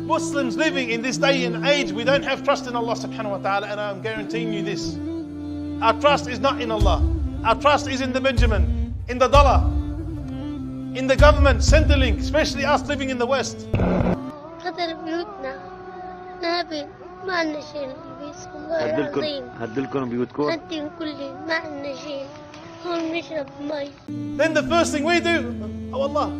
Muslims living in this day and age, we don't have trust in Allah subhanahu wa ta'ala, and I'm guaranteeing you this. Our trust is not in Allah. Our trust is in the Benjamin, in the dollar, in the government, Centrelink, especially us living in the West. ما عندنا شيء نلبس والله العظيم. هدلكم بيوتكم؟ هدلهم كلهم ما عندنا شيء. هون بنشرب مي. Then the first thing we do, oh Allah,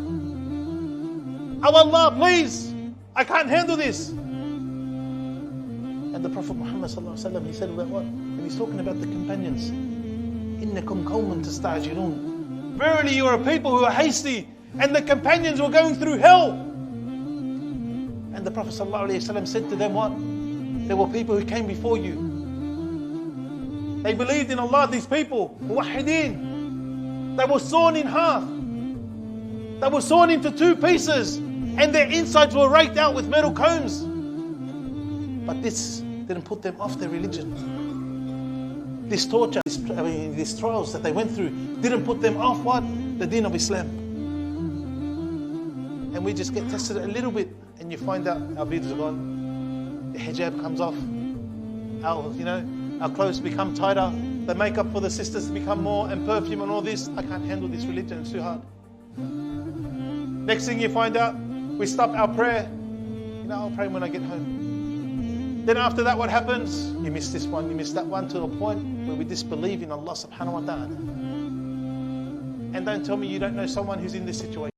oh Allah, please, I can't handle this. And the Prophet Muhammad sallallahu alaihi wasallam, he said about what? And he's talking about the companions. إنكم قوم تستعجلون. Verily, you are people who are hasty, and the companions were going through hell. And the Prophet sallallahu alaihi wasallam said to them, what? There were people who came before you. They believed in Allah, these people, muwahideen. They were sawn in half. They were sawn into two pieces, and their insides were raked out with metal combs. But this didn't put them off their religion. This torture, these trials that they went through, didn't put them off what? The deen of Islam. And we just get tested a little bit, and you find out our beards are gone. The hijab comes off, our clothes become tighter, the makeup for the sisters become more, and perfume and all this. I can't handle this religion, it's too hard. Next thing you find out, we stop our prayer. I'll pray when I get home. Then after that, what happens? You miss this one, you miss that one, to a point where we disbelieve in Allah subhanahu wa ta'ala. And don't tell me you don't know someone who's in this situation.